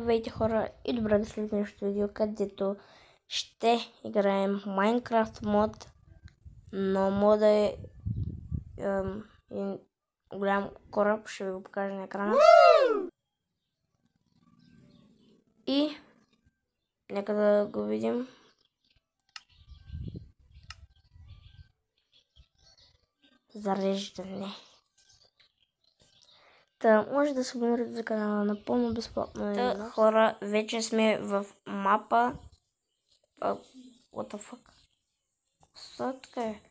Здравейте хора и добре дошли в нашото видео, където ще играем Minecraft мод, но мода е голям кораб, ще ви го покажа на екрана. И нека да го видим. Зареждане. Може да се абонирате за канала напълно безплатно. Хора, вече сме в мапа. What the fuck? Така е.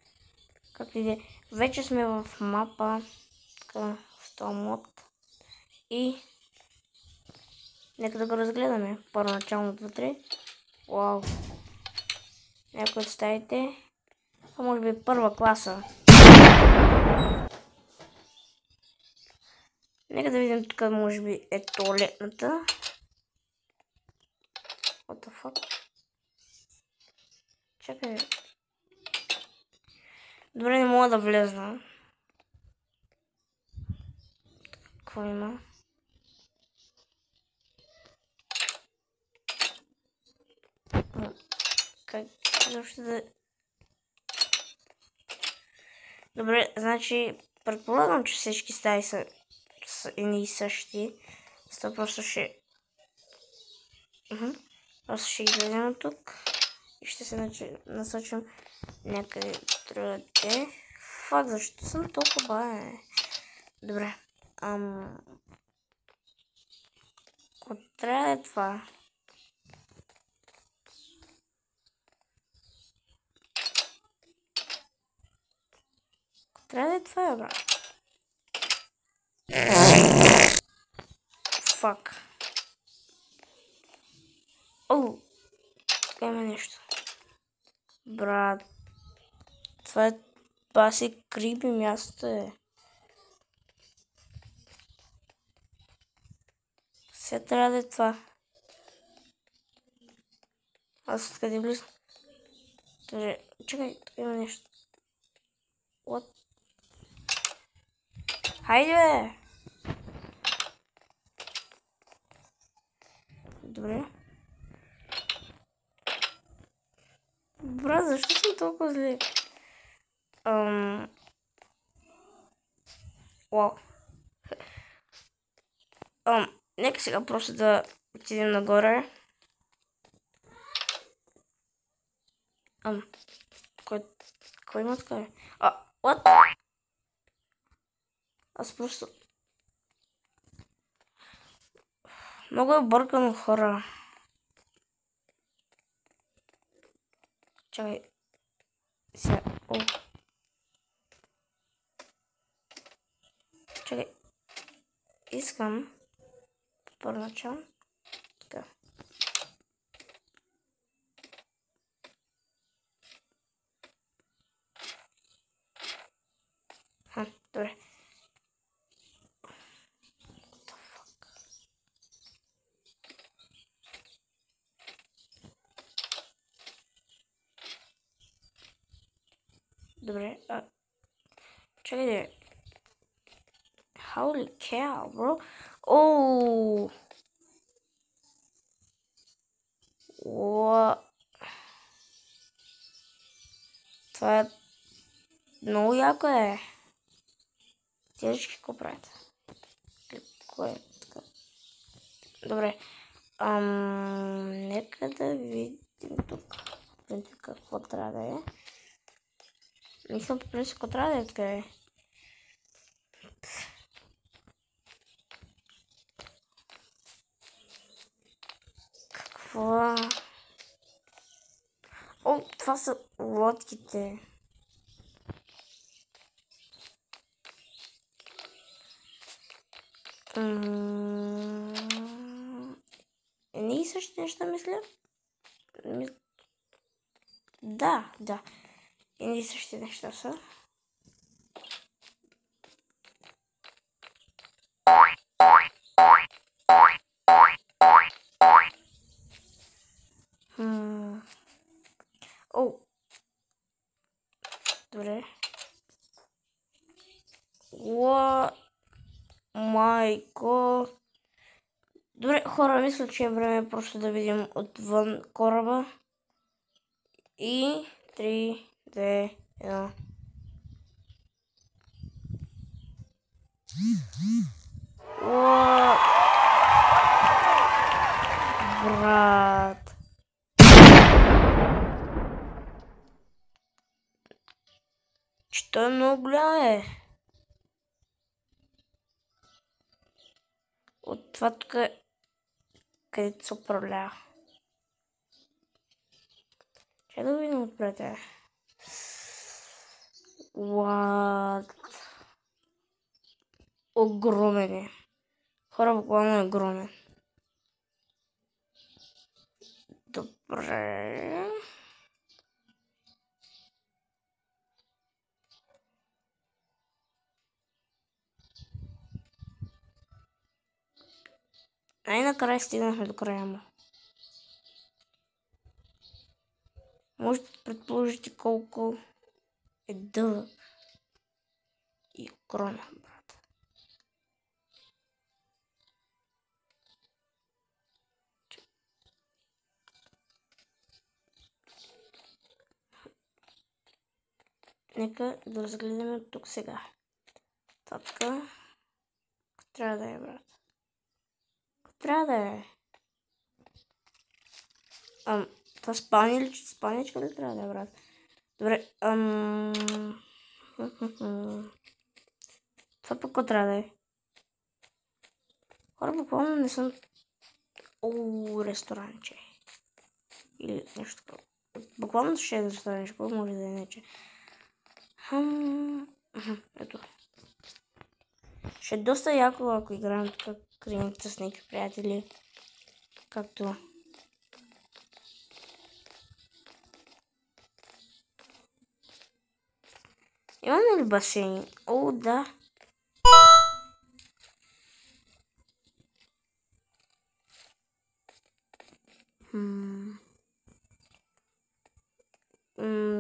Как иде? Вече сме в мапа. Така, в този мод. И нека да го разгледаме. Първоначалното вътре. Вау. Някои от стаите. Това може би първа класа. Нека да видим тук, може би е туалетната. What the fuck? Чакай. Добре, не мога да влезна. Какво има? Как защо да... Добре, значи предполагам, че всички стаи са едни и същи. Просто ще... Просто ще излезем от тук. И ще се насочим някъде другаде. Фак, защо съм толкова бавен? Добре. Какво трябва да е това? Трябва да е това, брат. Фак. Оу! Тук има нещо. Брат. Това е баси крипи място е. Сега трябва да е това. Аз откъде близко. Чакай, тук има нещо. What? Хайде, бе! Добре. Брат, защо съм толкова зле? Вау. Нека сега просто да отидем нагоре. Кой има така? What? Аз просто... Много е бъркано, хора. Чакай. Сега. Чакай. Искам първоначално. Така. Добре. Добре, чакай. Holy cow, bro. Oh. What? Това е много яко е. Тежки какво правят? Кое е така? Добре. Нека да видим тук. Какво трябва да е. Не съм по принцип какво трябва да е така е. Какво? О, това са лодките. Не и същи неща, мисля. Да. И същи неща са. О! Добре. What? My God. Добре, хора, Хора, мисля, че е време просто да видим отвън кораба. И 3, 2, 1. Уа! Брат. Че той е много голям е. От това тук където се управлява. Че да видим отпред е. What? Огромен е. Хора, буквално е огромен. Добре. Най-накрая стигнахме до края му. Може да предположите колко е дълъг и огромен, брат. Нека да разгледаме тук сега. Татка. Трябва да е, брат. Трябва да е. Това спалничка ли трябва да е, брат? Добре, това пък трябва да е. Хора, буквално не съм... ресторанче. Или нещо такова. Буквално ще е ресторанче, какво може да е нече. Ето. Ще е доста яко, ако играем тук криенца с някакви приятели. Както... Имаме ли басейн? О, да.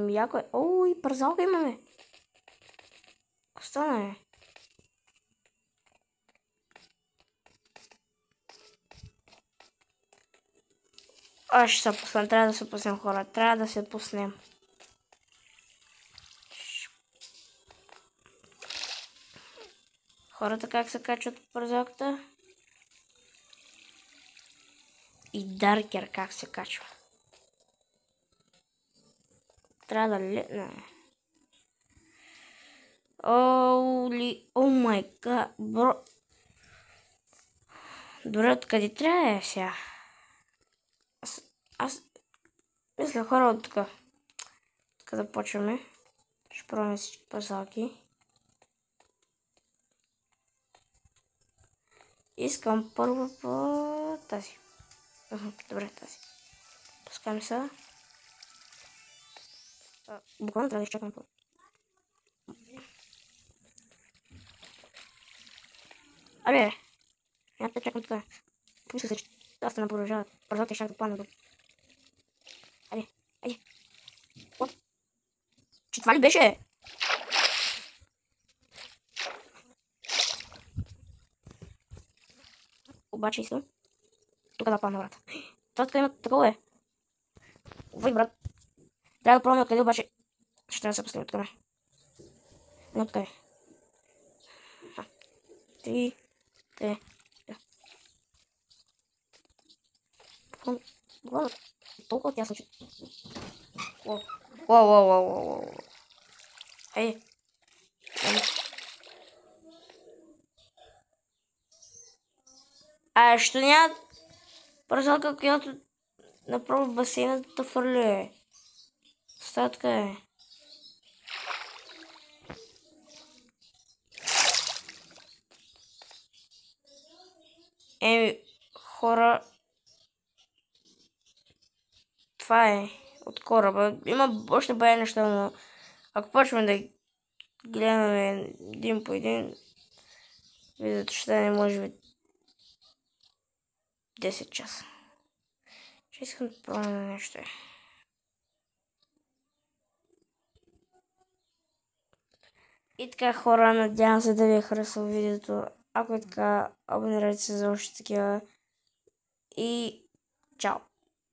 Яко е. О, и парзалка имаме. Какво стана е? Аз ще се пуснем. Трябва да се пуснем, хора. Трябва да се пуснем. Хората как се качват по парзалката? И Даркер как се качва. Трябва да летне. О май гад, бро. Добре, откъде трябва да е сега? Аз мисля, хора, от тук. Тук започваме. Ще пробваме всички парзалки. Искам първо по тази. Добре, тази. Пускаме се. Буквално трябва да изчакам по. Абе, няма да чакам така. Помисля се, че доста не продължават. Парзалките ще да паднат до. Айде. What? Че това ли беше? Обаче искам. Тук да падна, брат. Това така има такова е. Вай, брат. Трябва да пробваме откъде, обаче ще трябва да се пускаме откъде. Не откъде. 3, 2, Буквално толкова тясно, че... Воу. Ей. Що няма парзалка, която направо басейна да фърля? Статка е. Хора... Това е от кораба. Има още бая неща, но ако почваме да гледаме един по един, видеото ще стане може би 10 часа. Ще искам да пробвам нещо. И така, хора, надявам се да ви е харесало видеото. Ако е така, абонирайте се за още такива. и чао!